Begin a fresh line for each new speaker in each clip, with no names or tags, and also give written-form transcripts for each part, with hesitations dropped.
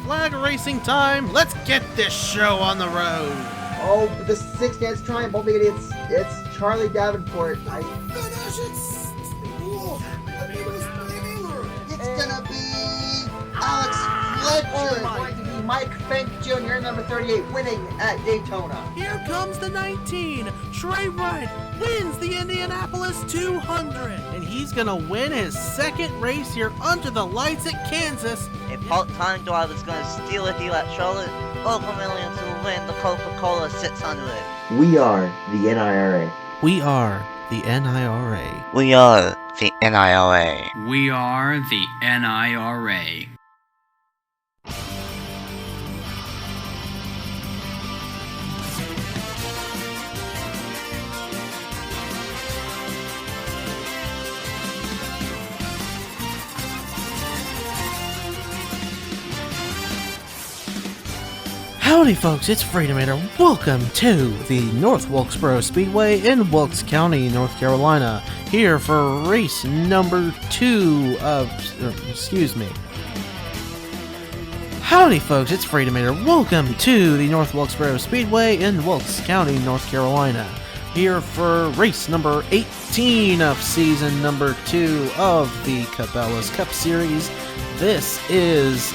flag racing time. Let's get this show on the road.
Oh, the 6 dance triumph. Only it's Charlie Davenport. It's gonna be Alex Fletcher. It's going to be Mike Fink Jr., number 38, winning at Daytona.
Here comes the 19. Trey Wright wins the Indianapolis 200. And he's gonna win his second race here under the lights at Kansas.
A part-time driver's gonna steal it here at Charlotte. Local millions will win the Coca-Cola 600.
We are the NIRA.
We are the NIRA.
We are the NIRA.
We are the NIRA.
Howdy folks, it's Freedomator. Welcome to the North Wilkesboro Speedway in Wilkes County, North Carolina. Here for race number 2 of... Howdy folks, it's Freedomator. Welcome to the North Wilkesboro Speedway in Wilkes County, North Carolina. Here for race number 18 of season number 2 of the Cabela's Cup Series. This is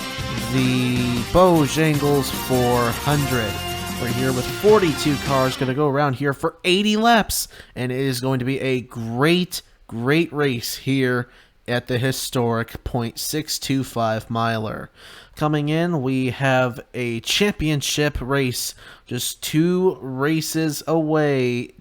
the Bojangles 400. We're here with 42 cars, going to go around here for 80 laps, and it is going to be a great race here at the historic .625 miler. Coming in, we have a championship race, just 2 races away,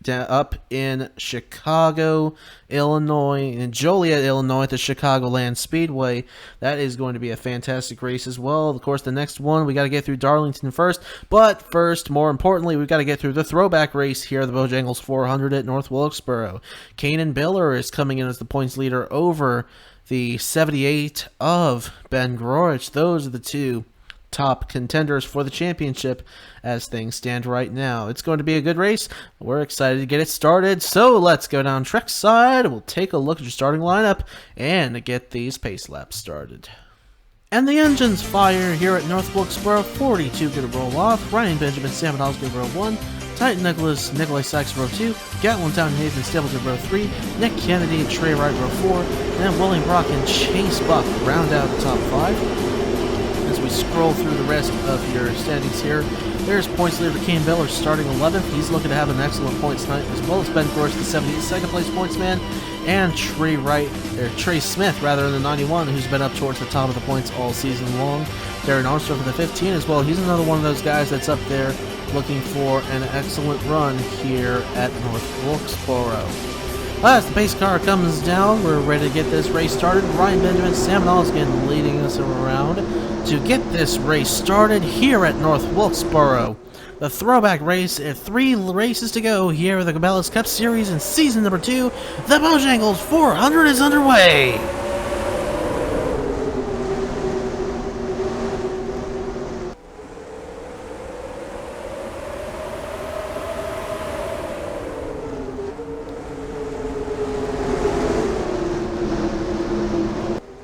up in Chicago, Illinois, and Joliet, Illinois at the Chicagoland Speedway. That is going to be a fantastic race as well. Of course, the next one, we got to get through Darlington first. But first, more importantly, we've got to get through the throwback race here, the Bojangles 400 at North Wilkesboro. Kanan Biller is coming in as the points leader over the 78 of Ben Grorich. Those are the 2 top contenders for the championship as things stand right now. It's going to be a good race. We're excited to get it started, so let's go down trackside. We'll take a look at your starting lineup and get these pace laps started. And the engines fire here at North Wilkesboro. 42 going to roll off. Ryan Benjamin, Sam Hall's going to row 1. Titan Nikolai Sykes row 2. Gatlin Town Nathan Stables row 3. Nick Kennedy and Trey Wright row 4. And William Brock and Chase Buck round out the top 5. As we scroll through the rest of your standings here, there's points leader Cabela starting 11th. He's looking to have an excellent points night, as well as Ben Gorsh, the 72nd place pointsman, and Trey Smith, in the 91, who's been up towards the top of the points all season long. Darren Armstrong for the 15 as well. He's another one of those guys that's up there looking for an excellent run here at North Wilkesboro. As the pace car comes down, we're ready to get this race started. Ryan Benjamin, Sam Oskin leading us around to get this race started here at North Wilkesboro. The throwback race, 3 races to go here at the Cabela's Cup Series in season number 2. The Bojangles 400 is underway.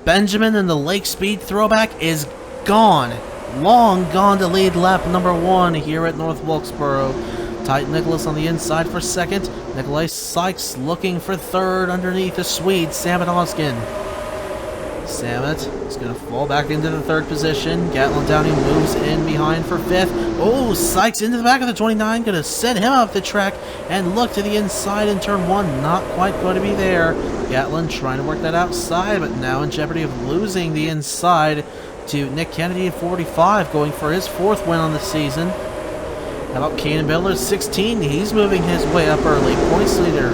Benjamin in the Lake Speed throwback is gone. Long gone to lead lap number 1 here at North Wilkesboro. Titan Nicholas on the inside for 2nd. Nikolai Sykes looking for 3rd underneath the Swede, Samet Oskin. Samet is going to fall back into the 3rd position. Gatlin Downey moves in behind for 5th. Oh, Sykes into the back of the 29. Going to send him up the track and look to the inside in turn 1. Not quite going to be there. Gatlin trying to work that outside, but now in jeopardy of losing the inside to Nick Kennedy at 45, going for his 4th win on the season. How about Kanan Biller, 16? He's moving his way up early. Points leader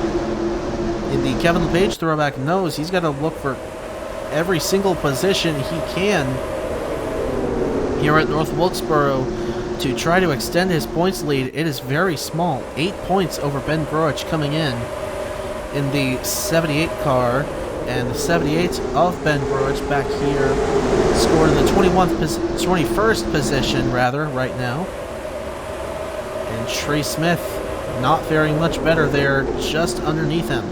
in the Kevin LePage throwback knows he's got to look for every single position he can here at North Wilkesboro to try to extend his points lead. It is very small, 8 points over Ben Grorich coming in the 78 car, and the 78 of Ben Grorich back here scored in the 21st position right now. And Trey Smith not faring much better there, just underneath him.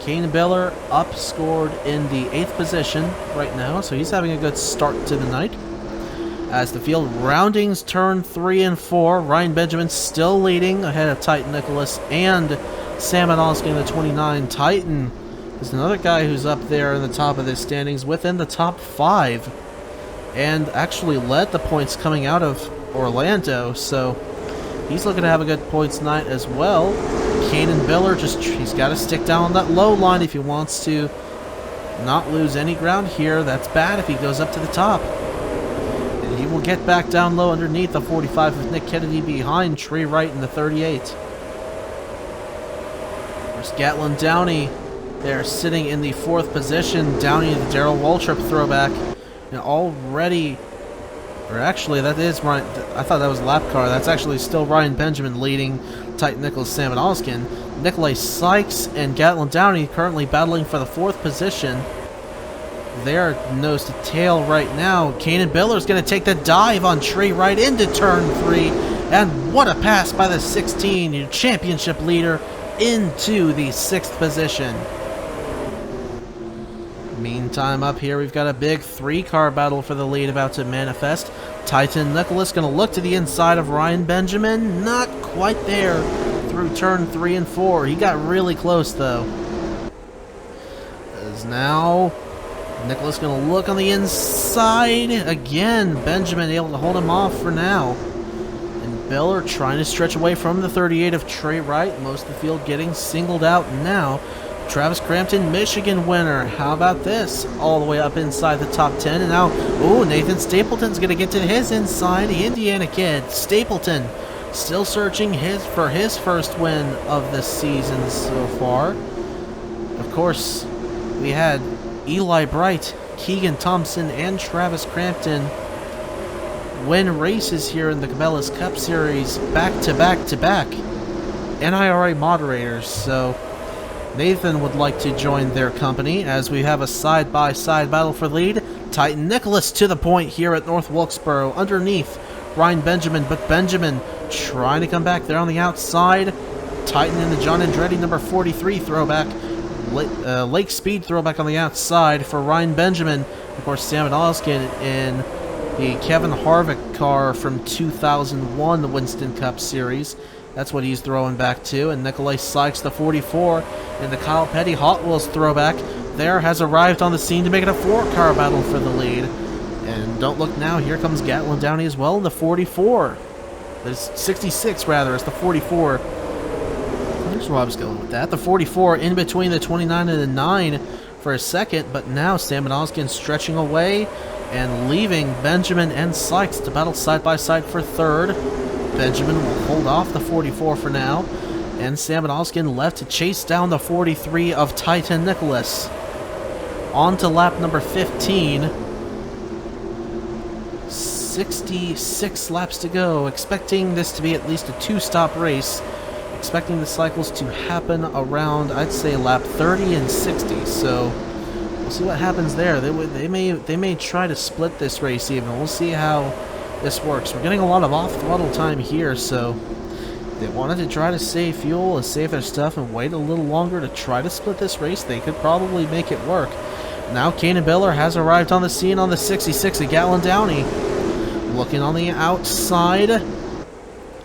Kane Biller up-scored in the 8th position right now, so he's having a good start to the night. As the field roundings turn 3 and 4, Ryan Benjamin still leading ahead of Titan Nicholas and Sam Adolsky in the 29. Titan is another guy who's up there in the top of the standings within the top 5 and actually led the points coming out of Orlando, so he's looking to have a good points night as well. Kanan Biller, he's got to stick down on that low line if he wants to not lose any ground here. That's bad if he goes up to the top. And he will get back down low underneath the 45 with Nick Kennedy behind Trey Wright in the 38. There's Gatlin Downey. They're sitting in the 4th position. Downey, the Darrell Waltrip throwback. And already... Or actually, that is Ryan. I thought that was lap car. That's actually still Ryan Benjamin leading Titan Nicholas, Sam Adolsky. Nikolai Sykes and Gatlin Downey currently battling for the 4th position. They're nose to tail right now. Kanan Biller's going to take the dive on Trey right into turn 3. And what a pass by the 16, your championship leader, into the 6th position. Meantime, up here we've got a big 3-car battle for the lead about to manifest. Titan Nicholas going to look to the inside of Ryan Benjamin. Not quite there through turn 3 and 4. He got really close though. As now Nicholas going to look on the inside again. Benjamin able to hold him off for now. And Biller trying to stretch away from the 38 of Trey Wright. Most of the field getting singled out now. Travis Crampton, Michigan winner. How about this? All the way up inside the top 10. And now, Nathan Stapleton's going to get to his inside. The Indiana kid, Stapleton, still searching for his first win of the season so far. Of course, we had Eli Bright, Keegan Thompson, and Travis Crampton win races here in the Cabela's Cup Series back-to-back-to-back. NIRA moderators, so... Nathan would like to join their company as we have a side-by-side battle for lead. Titan Nicholas to the point here at North Wilkesboro underneath Ryan Benjamin, but Benjamin trying to come back there on the outside. Titan in the John Andretti number 43 throwback. Lake Speed throwback on the outside for Ryan Benjamin. Of course, Sam Adolsky in the Kevin Harvick car from 2001, the Winston Cup Series. That's what he's throwing back to. And Nikolai Sykes, the 44, in the Kyle Petty Hot Wheels throwback, there has arrived on the scene to make it a 4-car battle for the lead. And don't look now, here comes Gatlin Downey as well in the 44. There's 66 rather, it's the 44. There's where I was going with that. The 44 in between the 29 and the 9 for a second, but now Sam Adolsky stretching away and leaving Benjamin and Sykes to battle side by side for 3rd. Benjamin will hold off the 44 for now, and Sam Adolsky left to chase down the 43 of Titan Nicholas. On to lap number 15. 66 laps to go. Expecting this to be at least a 2-stop race. Expecting the cycles to happen around, I'd say, lap 30 and 60. So we'll see what happens there. They may try to split this race even. We'll see how this works. We're getting a lot of off-throttle time here, so they wanted to try to save fuel and save their stuff and wait a little longer to try to split this race. They could probably make it work. Now Kanan Biller has arrived on the scene on the 66 of Gatlin Downey. Looking on the outside.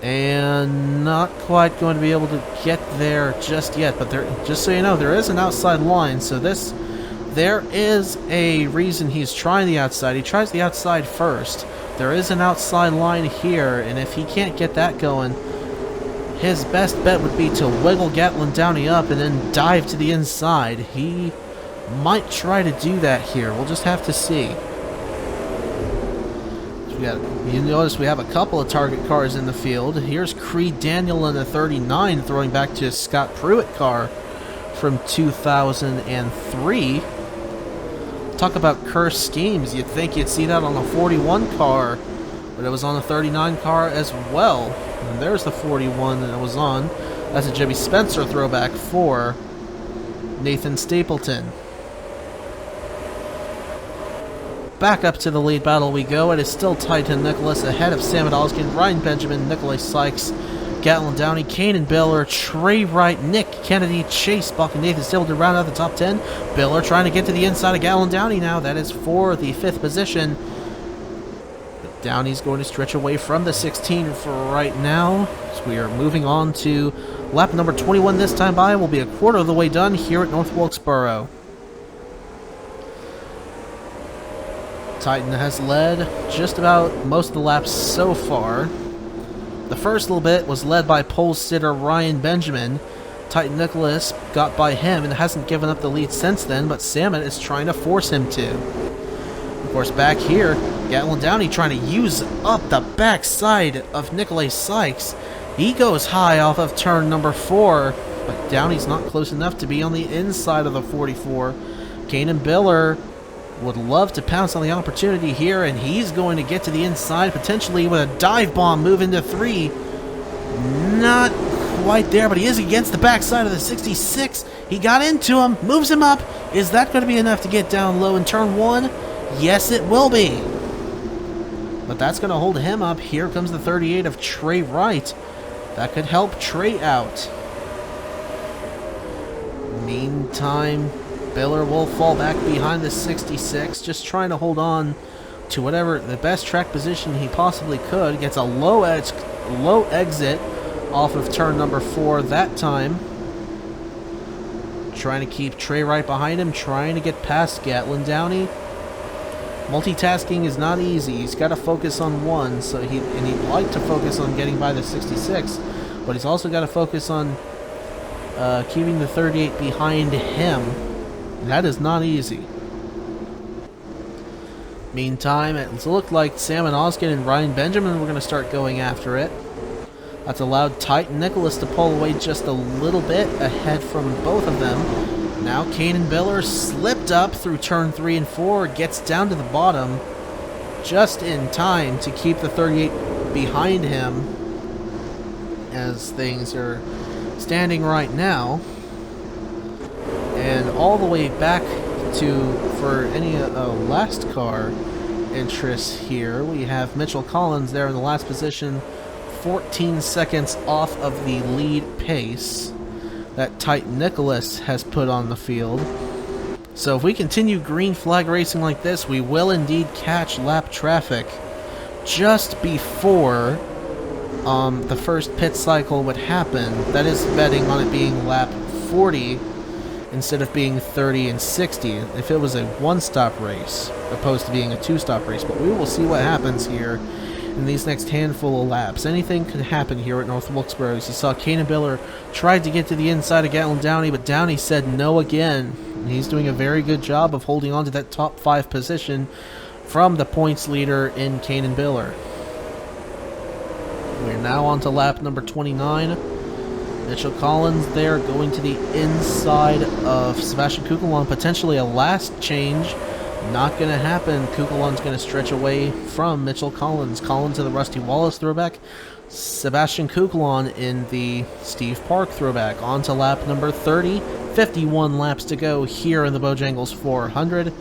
And not quite going to be able to get there just yet. But just so you know, there is an outside line. So there is a reason he's trying the outside. He tries the outside first. There is an outside line here, and if he can't get that going, his best bet would be to wiggle Gatlin Downey up and then dive to the inside. He might try to do that here. We'll just have to see. You notice we have a couple of target cars in the field. Here's Creed Daniel in the 39 throwing back to his Scott Pruitt car from 2003. Talk about cursed schemes. You'd think you'd see that on the 41 car, but it was on the 39 car as well. And there's the 41 that it was on. That's a Jimmy Spencer throwback for Nathan Stapleton. Back up to the lead battle we go. It is still Titan Nicholas ahead of Sam Adolsky, Ryan Benjamin, Nikolai Sykes, Gatlin Downey, Kanan Biller, Trey Wright, Nick Kennedy, Chase Buck, and Nathan Stable to round out the top 10. Biller trying to get to the inside of Gatlin Downey now. That is for the 5th position. But Downey's going to stretch away from the 16 for right now. So we are moving on to lap number 21 this time by. We'll be a quarter of the way done here at North Wilkesboro. Titan has led just about most of the laps so far. The first little bit was led by pole sitter Ryan Benjamin. Titan Nicholas got by him and hasn't given up the lead since then, but Salmon is trying to force him to. Of course, back here, Gatlin Downey trying to use up the backside of Nikolai Sykes. He goes high off of turn number 4, but Downey's not close enough to be on the inside of the 44. Kanan Biller would love to pounce on the opportunity here, and he's going to get to the inside, potentially with a dive bomb move into 3. Not quite there, but he is against the backside of the 66. He got into him, moves him up. Is that going to be enough to get down low in turn 1? Yes, it will be. But that's going to hold him up. Here comes the 38 of Trey Wright. That could help Trey out. Meantime, Biller will fall back behind the 66, just trying to hold on to whatever the best track position he possibly could. Gets a low exit off of turn number 4 that time. Trying to keep Trey right behind him, trying to get past Gatlin Downey. Multitasking is not easy. He's got to focus on one, so he'd like to focus on getting by the 66, but he's also got to focus on keeping the 38 behind him. That is not easy. Meantime, it looked like Salmon Oskin and Ryan Benjamin were going to start going after it. That's allowed Titan Nicholas to pull away just a little bit ahead from both of them. Now Kanan Biller slipped up through turn 3 and 4, gets down to the bottom just in time to keep the 38 behind him as things are standing right now. And all the way back to, for any last car interests here, we have Mitchell Collins there in the last position, 14 seconds off of the lead pace that Titan Nicholas has put on the field. So if we continue green flag racing like this, we will indeed catch lap traffic just before the first pit cycle would happen. That is betting on it being lap 40 instead of being 30 and 60 if it was a one-stop race opposed to being a two-stop race. But we will see what happens here in these next handful of laps. Anything could happen here at North Wilkesboro. As you saw, Kanan Biller tried to get to the inside of Gatlin Downey, but Downey said no again. And he's doing a very good job of holding on to that top 5 position from the points leader in Kanan Biller. We're now on to lap number 29. Mitchell Collins there going to the inside of Sebastian Kukulon. Potentially a last change. Not going to happen. Kukulon's going to stretch away from Mitchell Collins. Collins to the Rusty Wallace throwback. Sebastian Kukulon in the Steve Park throwback. On to lap number 30. 51 laps to go here in the Bojangles 400.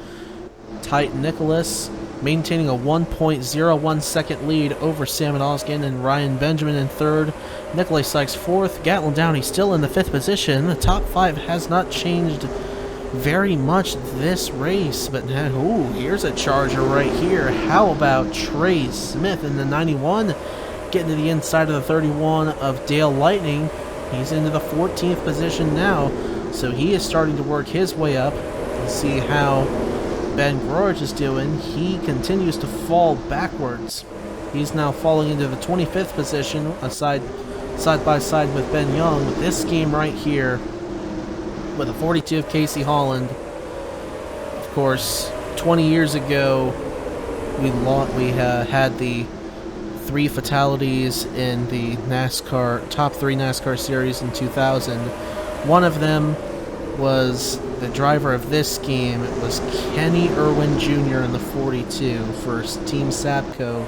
Titan Nicholas maintaining a 1.01 second lead over Salmon Oskin and Ryan Benjamin in 3rd. Nikolai Sykes 4th. Gatlin Downey still in the 5th position. The top 5 has not changed very much this race, but ooh, here's a charger right here. How about Trey Smith in the 91 getting to the inside of the 31 of Dale Lightning? He's into the 14th position now, so he is starting to work his way up. Let's see how Ben Grorich is doing. He continues to fall backwards. He's now falling into the 25th position, side by side with Ben Young. With this game right here, with a 42 of Casey Holland. Of course, 20 years ago, we had the 3 fatalities in the top 3 NASCAR series in 2000. One of them was the driver of this scheme. It was Kenny Irwin Jr. in the 42 for Team Sapco,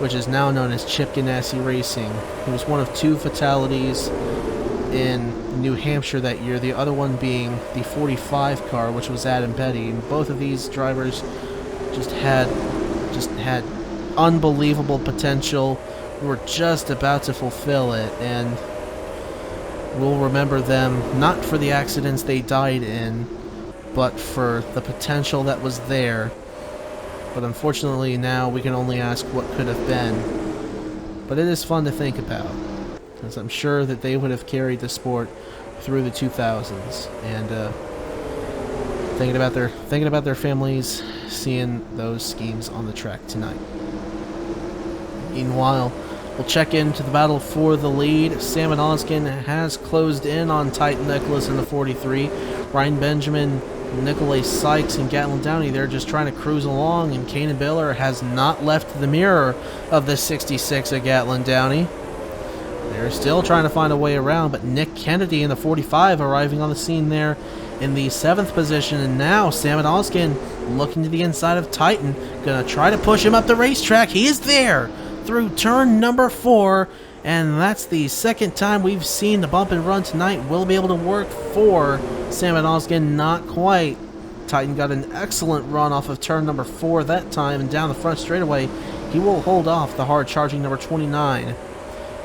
which is now known as Chip Ganassi Racing. He was one of 2 fatalities in New Hampshire that year, the other one being the 45 car, which was Adam Petty. And both of these drivers just had unbelievable potential, who were just about to fulfill it, and we'll remember them not for the accidents they died in, but for the potential that was there. But unfortunately now we can only ask what could have been. But it is fun to think about, because I'm sure that they would have carried the sport through the 2000s, and thinking about their families, seeing those schemes on the track tonight. Meanwhile, we'll check into the battle for the lead. Sam and Oskin has closed in on Titan Nicholas in the 43. Ryan Benjamin, Nicolay Sykes, and Gatlin Downey, they're just trying to cruise along, and Kanan Baylor has not left the mirror of the 66 at Gatlin Downey. They're still trying to find a way around, but Nick Kennedy in the 45 arriving on the scene there in the 7th position, and now Sam and Oskin looking to the inside of Titan, gonna try to push him up the racetrack. He is there through turn number 4, and that's the second time we've seen the bump and run tonight. Will be able to work for Sam and Oskin, not quite. Titan got an excellent run off of turn number 4 that time, and down the front straightaway he will hold off the hard charging number 29.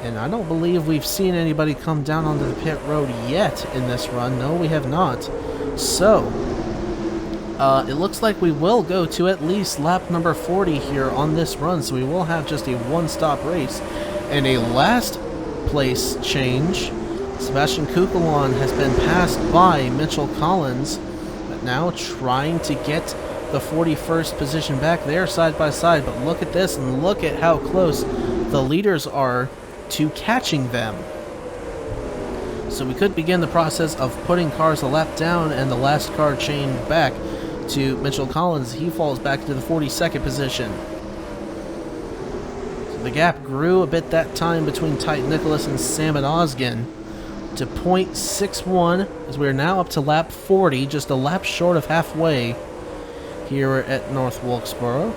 And I don't believe we've seen anybody come down onto the pit road yet in this run. No, we have not. So it looks like we will go to at least lap number 40 here on this run, so we will have just a one-stop race. And a last place change. Sebastian Kukulon has been passed by Mitchell Collins, but now trying to get the 41st position back there side by side. But look at this, and look at how close the leaders are to catching them. So we could begin the process of putting cars a lap down and the last car chained back to Mitchell Collins. He falls back to the 42nd position. So the gap grew a bit that time between Titan Nicholas and Sam and Oskin to .61, as we are now up to lap 40, just a lap short of halfway here at North Wilkesboro.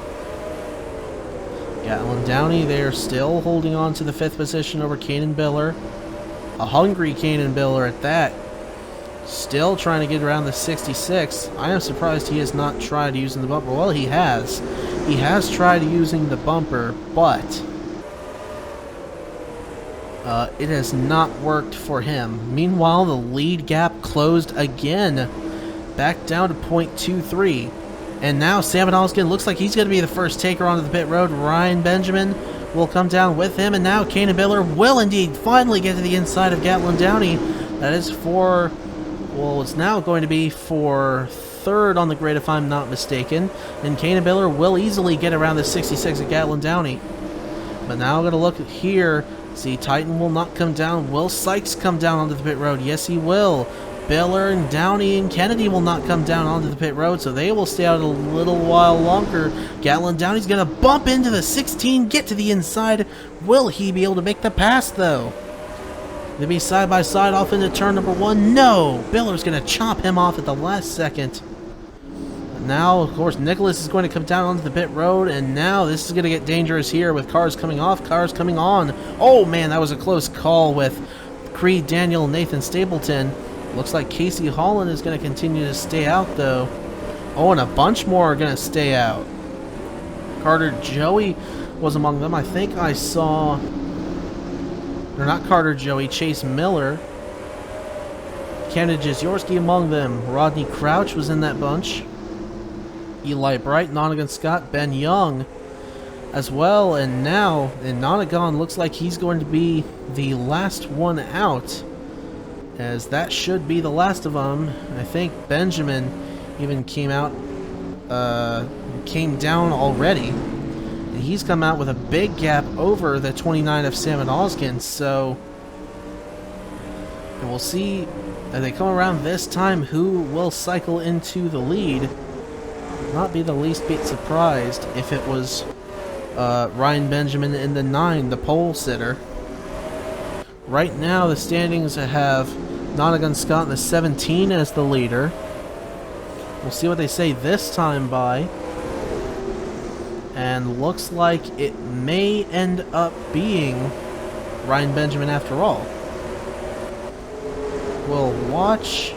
Gatlin Downey, they're still holding on to the 5th position over Kanan Biller. A hungry Kanan Biller at that. Still trying to get around the 66. I am surprised he has not tried using the bumper. Well, he has. He has tried using the bumper, but it has not worked for him. Meanwhile, the lead gap closed again, back down to .23. And now Sam and Oskin looks like he's going to be the first taker onto the pit road. Ryan Benjamin will come down with him, and now Kanan Biller will indeed finally get to the inside of Gatlin Downey. That is for, well, it's now going to be for 3rd on the grid if I'm not mistaken. And Kanan Biller will easily get around the 66 at Gatlin Downey. But now I'm going to look here. See, Titan will not come down. Will Sykes come down onto the pit road? Yes, he will. Biller and Downey and Kennedy will not come down onto the pit road, so they will stay out a little while longer. Gatlin Downey's going to bump into the 16, get to the inside. Will he be able to make the pass, though? They'll be side by side off into turn number 1. No! Biller's going to chop him off at the last second. Now, of course, Nicholas is going to come down onto the pit road, and now this is going to get dangerous here with cars coming off, cars coming on. Oh, man, that was a close call with Creed Daniel and Nathan Stapleton. Looks like Casey Holland is going to continue to stay out, though. Oh, and a bunch more are going to stay out. Carter Joey was among them. I think I saw... Or not Carter Joey, Chase Miller. Kennedy Jizyorski among them. Rodney Crouch was in that bunch. Eli Bright, Nonagon Scott, Ben Young as well. And now, Nonagon looks like he's going to be the last one out, as that should be the last of them. I think Benjamin even came down already. And he's come out with a big gap over the 29 of Sam and Oskin, so... And we'll see as they come around this time who will cycle into the lead. Would not be the least bit surprised if it was Ryan Benjamin in the 9, the pole sitter. Right now, the standings have Nonagon Scott in the 17 as the leader. We'll see what they say this time by. And looks like it may end up being Ryan Benjamin after all. We'll watch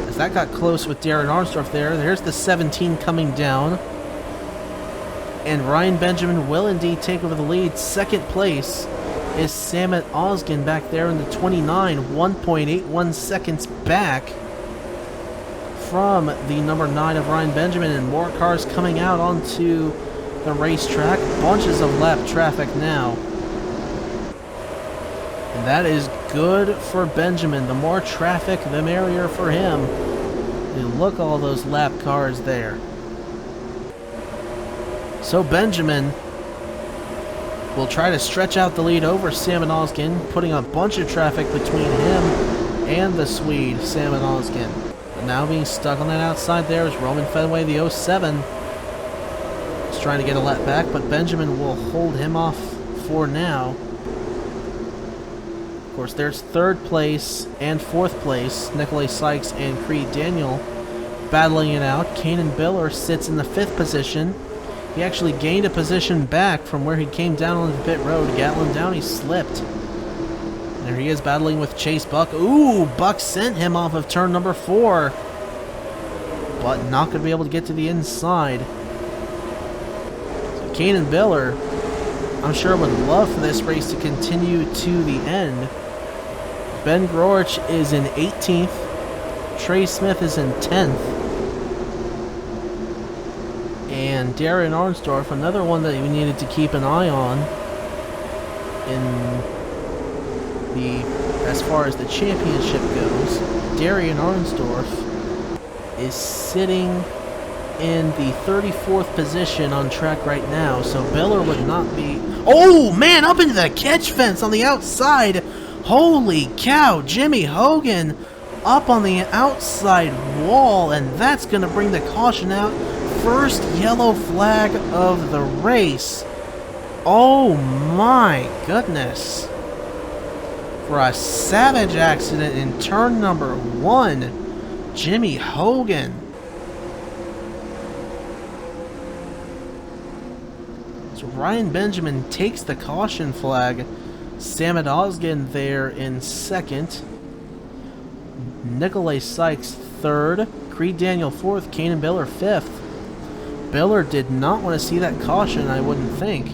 as that got close with Darren Armstrong there. There's the 17 coming down. And Ryan Benjamin will indeed take over the lead. Second place is Samet Osgen back there in the 29, 1.81 seconds back from the number 9 of Ryan Benjamin, and more cars coming out onto the racetrack. Bunches of lap traffic now. And that is good for Benjamin. The more traffic, the merrier for him. And look, all those lap cars there. So Benjamin will try to stretch out the lead over Samet Osgen, putting a bunch of traffic between him and the Swede, Samet Osgen. But now being stuck on that outside there is Roman Fenway, the 07. He's trying to get a lap back, but Benjamin will hold him off for now. Of course, there's third place and fourth place, Nikolai Sykes and Creed Daniel battling it out. Kanan Biller sits in the 5th position. He actually gained a position back from where he came down on the pit road. Gatlin Downey slipped. There he is battling with Chase Buck. Ooh, Buck sent him off of turn number 4. But not going to be able to get to the inside. So Kanan Biller, I'm sure, would love for this race to continue to the end. Ben Grorich is in 18th. Trey Smith is in 10th. And Darren Arnsdorf, another one that we needed to keep an eye on as far as the championship goes. Darren Arnsdorf is sitting in the 34th position on track right now, so Biller would not be... Oh, man, up into the catch fence on the outside. Holy cow, Jimmy Hogan up on the outside wall, and that's going to bring the caution out. First yellow flag of the race. Oh my goodness. For a savage accident in turn number 1, Jimmy Hogan. So Ryan Benjamin takes the caution flag. Samet Osgen there in 2nd. Nikolai Sykes 3rd. Creed Daniel 4th. Kanan Biller 5th. Biller did not want to see that caution, I wouldn't think,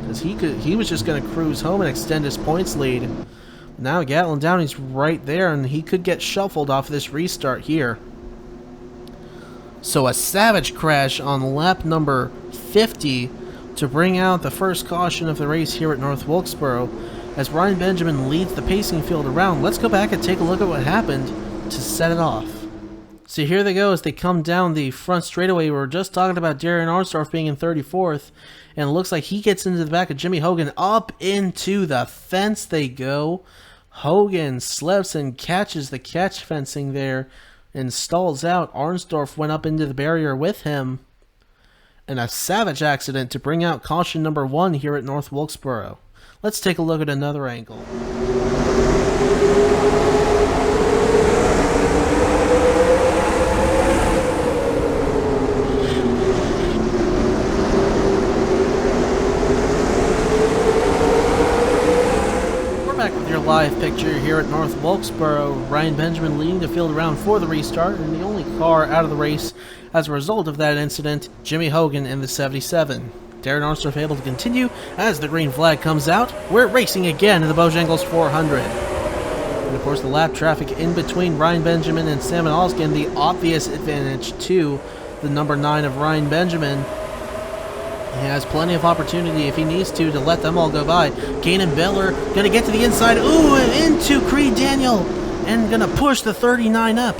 because he was just going to cruise home and extend his points lead. Now Gatlin Downey's right there, and he could get shuffled off this restart here. So a savage crash on lap number 50 to bring out the first caution of the race here at North Wilkesboro, as Ryan Benjamin leads the pacing field around. Let's go back and take a look at what happened to set it off. So here they go as they come down the front straightaway. We were just talking about Darren Arnsdorf being in 34th, and it looks like he gets into the back of Jimmy Hogan. Up into the fence they go. Hogan slips and catches the catch fencing there and stalls out. Arnsdorf went up into the barrier with him. And a savage accident to bring out caution number 1 here at North Wilkesboro. Let's take a look at another angle. Live picture here at North Wilkesboro. Ryan Benjamin leading the field around for the restart, and the only car out of the race as a result of that incident, Jimmy Hogan in the 77. Darren Arnsdorf able to continue as the green flag comes out. We're racing again in the Bojangles 400. And of course the lap traffic in between Ryan Benjamin and Samet Osgen, the obvious advantage to the number 9 of Ryan Benjamin. He has plenty of opportunity if he needs to let them all go by. Kanan Biller going to get to the inside. Ooh, into Creed Daniel. And going to push the 39 up.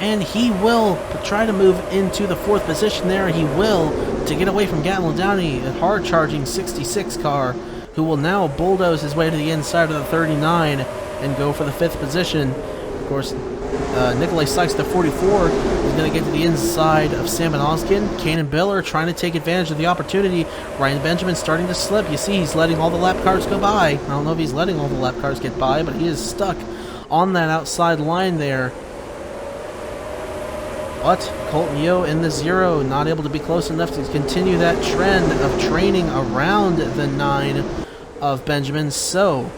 And he will try to move into the 4th position there. He will to get away from Gatlin Downey, a hard-charging 66 car, who will now bulldoze his way to the inside of the 39 and go for the 5th position. Of course, Nikolai Sykes, the 44, is going to get to the inside of Samet Osgen. Kanan Biller trying to take advantage of the opportunity. Ryan Benjamin starting to slip. You see he's letting all the lap cars go by. I don't know if he's letting all the lap cars get by, but he is stuck on that outside line there. But Colton Yo in the 0, not able to be close enough to continue that trend of training around the 9 of Benjamin. So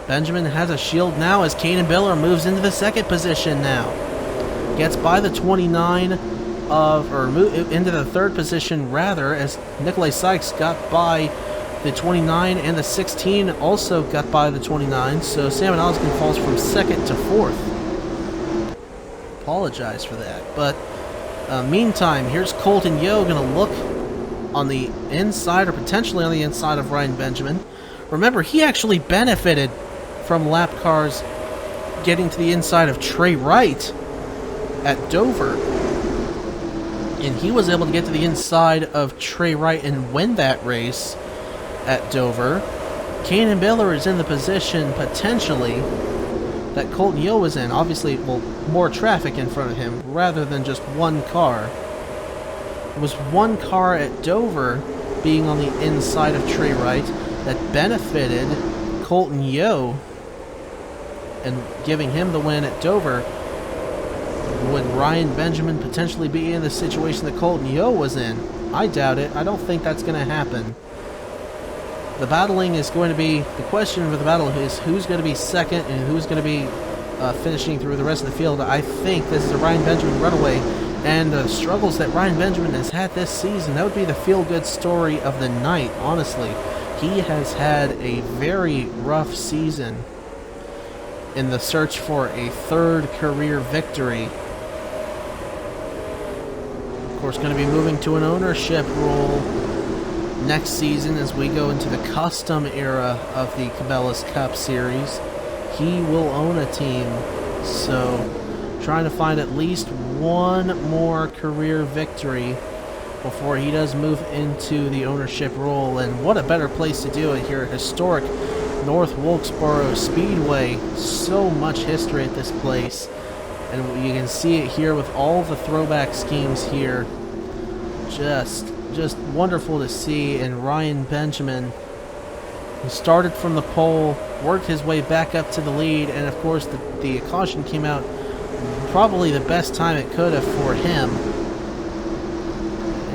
Benjamin has a shield now as Kanan Biller moves into the 2nd position now. Gets by the 29 of, or into the third position rather, as Nikolai Sykes got by the 29, and the 16 also got by the 29, so Salmon Osgood falls from second to fourth. Apologize for that, but meantime, here's Colton Yo going to look on the inside, or potentially on the inside of Ryan Benjamin. Remember, he actually benefited from lap cars getting to the inside of Trey Wright at Dover, and he was able to get to the inside of Trey Wright and win that race at Dover. Kanan Biller is in the position, potentially, that Colton Yo was in. Obviously, well, more traffic in front of him, rather than just one car. It was one car at Dover being on the inside of Trey Wright that benefited Colton Yo and giving him the win at Dover. Would Ryan Benjamin potentially be in the situation that Colton Yo was in? I doubt it. I don't think that's going to happen. The battling is going to be, the question for the battle is who's going to be second and who's going to be finishing through the rest of the field. I think this is a Ryan Benjamin runaway, and the struggles that Ryan Benjamin has had this season, that would be the feel-good story of the night, honestly. He has had a very rough season in the search for a third career victory. Of course, going to be moving to an ownership role next season as we go into the custom era of the Cabela's Cup Series. He will own a team, so trying to find at least one more career victory before he does move into the ownership role. And what a better place to do it here at historic North Wilkesboro Speedway. So much history at this place, and you can see it here with all the throwback schemes here. Just wonderful to see. And Ryan Benjamin, who started from the pole, worked his way back up to the lead, and of course the caution came out probably the best time it could have for him,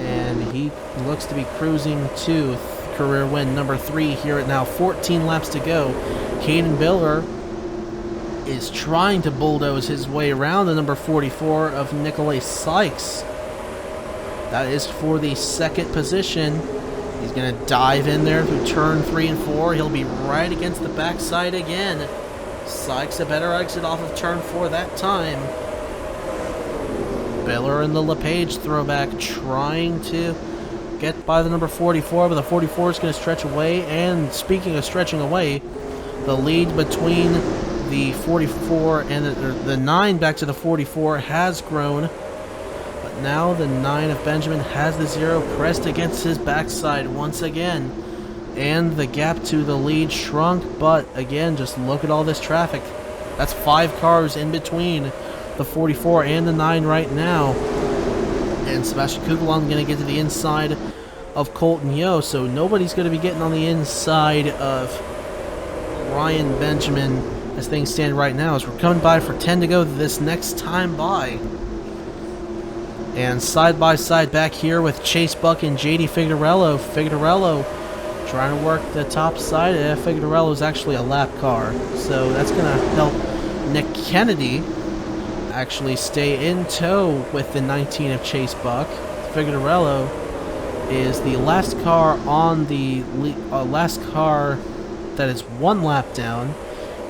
and he looks to be cruising to career win number 3 here at now 14 laps to go. Caden Biller is trying to bulldoze his way around the number 44 of Nikolai Sykes. That is for the second position. He's going to dive in there through turn 3 and 4. He'll be right against the backside again. Sykes a better exit off of turn 4 that time. Biller and the LePage throwback trying to get by the number 44, but the 44 is going to stretch away. And speaking of stretching away, the lead between the 44 and the 9 back to the 44 has grown. But now the 9 of Benjamin has the 0 pressed against his backside once again. And the gap to the lead shrunk, but again, just look at all this traffic. That's 5 cars in between the 44 and the 9 right now. And Sebastian Kugelon going to get to the inside of Colton Yo, so nobody's going to be getting on the inside of Ryan Benjamin as things stand right now, as we're coming by for 10 to go this next time by. And side by side back here with Chase Buck and JD Figueroa. Figueroa trying to work the top side. Figueroa is actually a lap car, so that's going to help Nick Kennedy actually stay in tow with the 19 of Chase Buck. Figueroa is the last car on the last car that is 1 lap down.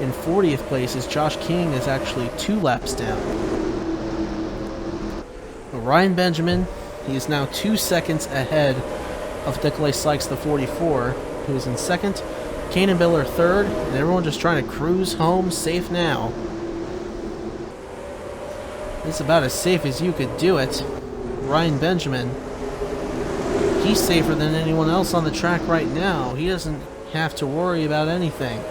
In 40th place is Josh King, is actually 2 laps down. Ryan Benjamin, he is now 2 seconds ahead of Nikolai Sykes, the 44, who is in second. Kanan Biller third, and everyone just trying to cruise home safe now. It's about as safe as you could do it. Ryan Benjamin, he's safer than anyone else on the track right now. He doesn't have to worry about anything.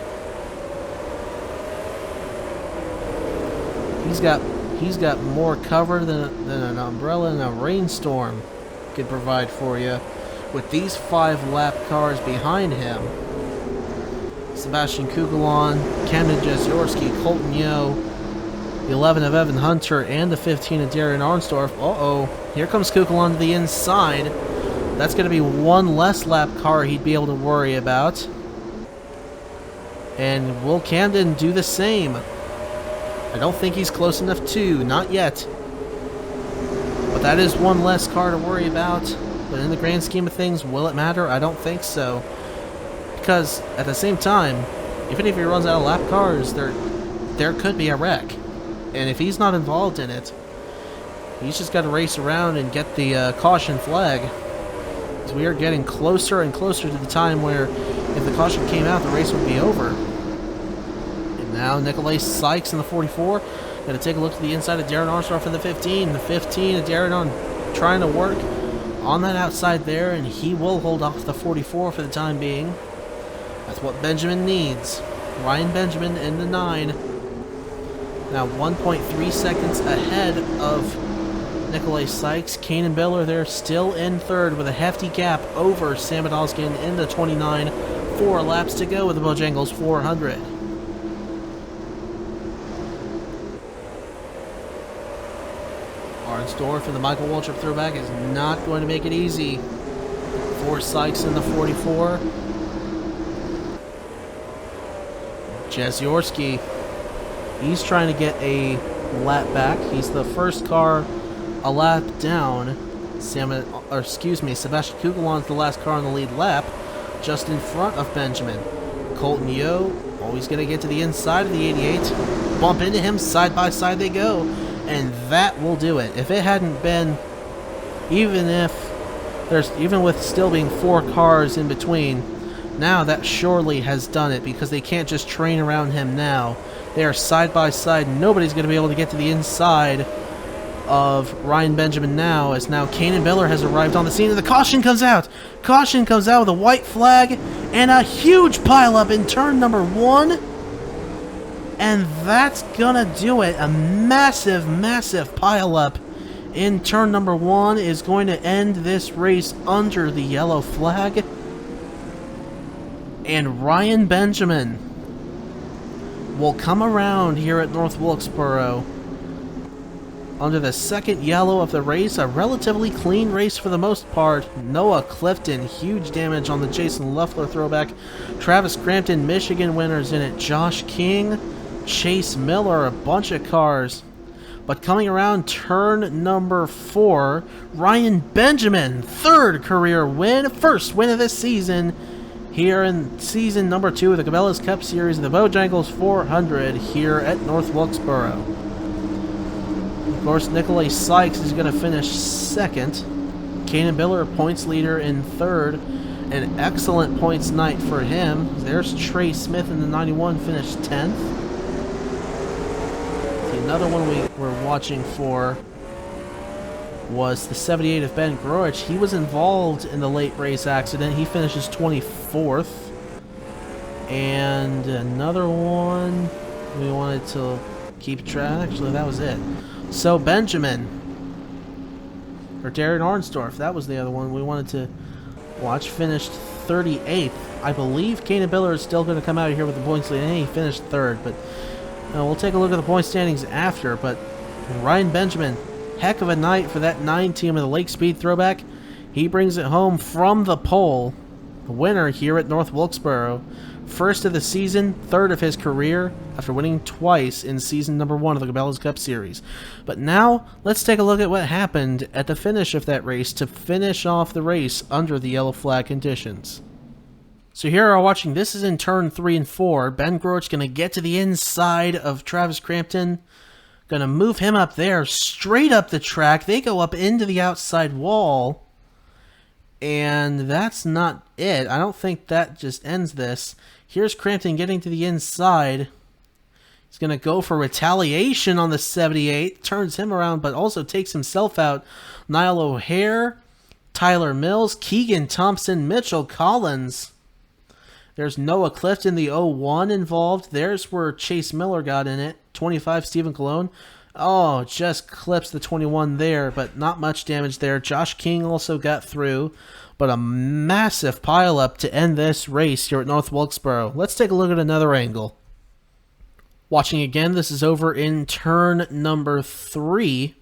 He's got more cover than an umbrella in a rainstorm could provide for you. With these 5 lap cars behind him, Sebastian Kugelon, Camden Jezorski, Colton Yo, the 11 of Evan Hunter, and the 15 of Darren Arnsdorf. Uh-oh, here comes Kugelon to the inside. That's going to be 1 less lap car he'd be able to worry about. And will Camden do the same? I don't think he's close enough to, not yet. But that is one less car to worry about. But in the grand scheme of things, will it matter? I don't think so. Because at the same time, even if he runs out of lap cars, there could be a wreck. And if he's not involved in it, he's just got to race around and get the caution flag. So we are getting closer and closer to the time where if the caution came out, the race would be over. And now Nikolai Sykes in the 44. Going to take a look at the inside of Darren Armstrong in the 15. The 15 of Darren on trying to work on that outside there, and he will hold off the 44 for the time being. That's what Benjamin needs. Ryan Benjamin in the 9. Now 1.3 seconds ahead of Nikolai Sykes. Kane and Bill are there still in third with a hefty gap over Sam Adolskin in the 29. 4 laps to go with the Bojangles 400. Arnsdorf and the Michael Waltrip throwback is not going to make it easy for Sykes in the 44. Jezyorski, he's trying to get a lap back. He's the first car a lap down. Sebastian Kugelon's the last car on the lead lap, just in front of Benjamin. Colton Yo, always going to get to the inside of the 88. Bump into him, side by side they go. And that will do it. If it hadn't been, even with still being 4 cars in between, now that surely has done it, because they can't just train around him now. They are side by side. Nobody's going to be able to get to the inside of Ryan Benjamin now, as now Kanan Biller has arrived on the scene, and the caution comes out. Caution comes out with a white flag and a huge pileup in turn number 1. And that's gonna do it. A massive, massive pileup in turn number 1 is going to end this race under the yellow flag. And Ryan Benjamin will come around here at North Wilkesboro under the second yellow of the race. A relatively clean race for the most part. Noah Clifton, huge damage on the Jason Loeffler throwback. Travis Crampton, Michigan winners in it. Josh King, Chase Miller, a bunch of cars. But coming around turn number 4, Ryan Benjamin, 3rd career win, first win of this season here in season number 2 of the Cabela's Cup Series of the Bojangles 400 here at North Wilkesboro. Of course, Nikolai Sykes is going to finish 2nd. Kanan Biller, points leader, in 3rd. An excellent points night for him. There's Trey Smith in the 91, finished 10th. Another one we were watching for was the 78 of Ben Groich. He was involved in the late race accident. He finishes 24th. And another one we wanted to keep track. Actually, that was it. So Benjamin, or Darren Arnsdorf, that was the other one we wanted to watch, finished 38th. I believe Kanan Biller is still going to come out of here with the points lead. He finished 3rd, but we'll take a look at the point standings after. But Ryan Benjamin, heck of a night for that 9 team of the Lake Speed throwback. He brings it home from the pole. The winner here at North Wilkesboro. 1st of the season, 3rd of his career, after winning twice in season number 1 of the Cabela's Cup Series. But now, let's take a look at what happened at the finish of that race to finish off the race under the yellow flag conditions. So here are watching, this is in turn 3 and 4. Ben Groich going to get to the inside of Travis Crampton. Going to move him up there, straight up the track. They go up into the outside wall. And that's not it. I don't think that just ends this. Here's Crampton getting to the inside. He's going to go for retaliation on the 78. Turns him around, but also takes himself out. Niall O'Hare, Tyler Mills, Keegan Thompson, Mitchell Collins. There's Noah Clifton, the 01 involved. There's where Chase Miller got in it. 25, Stephen Colon. Oh, just clips the 21 there, but not much damage there. Josh King also got through, but a massive pileup to end this race here at North Wilkesboro. Let's take a look at another angle. Watching again, this is over in turn number 3,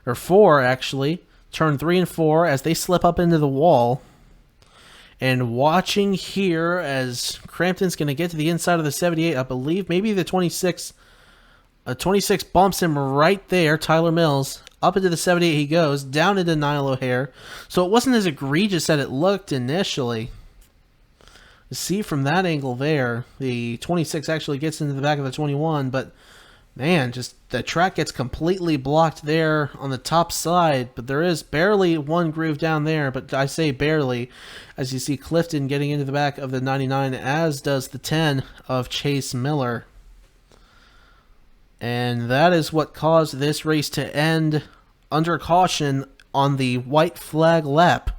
or 4 actually. Turn 3 and 4 as they slip up into the wall. And watching here as Crampton's going to get to the inside of the 78, I believe maybe the 26. 26 bumps him right there, Tyler Mills. Up into the 78 he goes, down into Niall O'Hare. So it wasn't as egregious as it looked initially. You see from that angle there, the 26 actually gets into the back of the 21, but man, just the track gets completely blocked there on the top side, but there is barely one groove down there, but I say barely, as you see Clifton getting into the back of the 99, as does the 10 of Chase Miller. And that is what caused this race to end under caution on the white flag lap,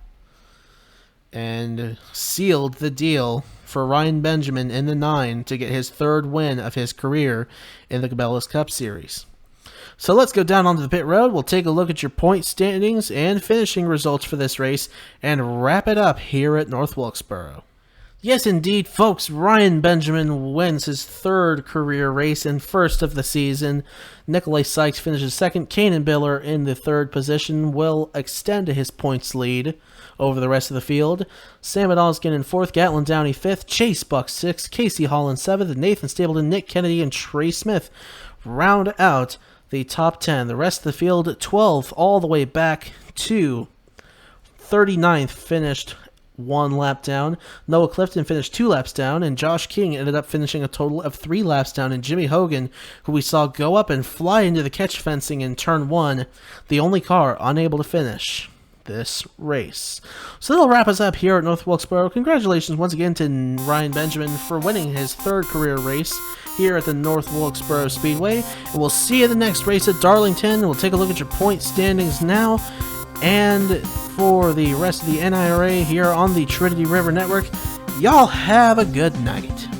and sealed the deal for Ryan Benjamin in the 9 to get his 3rd win of his career in the Cabela's Cup Series. So let's go down onto the pit road. We'll take a look at your point standings and finishing results for this race and wrap it up here at North Wilkesboro. Yes, indeed, folks, Ryan Benjamin wins his 3rd career race and 1st of the season. Nikolai Sykes finishes 2nd. Kanan Biller in the 3rd position will extend his points lead over the rest of the field. Sam Adolskin in 4th. Gatlin Downey 5th. Chase Buck 6th. Casey Hall in 7th. Nathan Stapleton, Nick Kennedy, and Trey Smith round out the top 10. The rest of the field, 12 all the way back to 39th, finished 1 lap down. Noah Clifton finished 2 laps down, and Josh King ended up finishing a total of 3 laps down. And Jimmy Hogan, who we saw go up and fly into the catch fencing in turn 1, the only car unable to finish this race. So that'll wrap us up here at North Wilkesboro. Congratulations once again to Ryan Benjamin for winning his 3rd career race here at the North Wilkesboro Speedway. And we'll see you in the next race at Darlington. We'll take a look at your point standings now. And for the rest of the NIRA here on the Trinity River Network, y'all have a good night.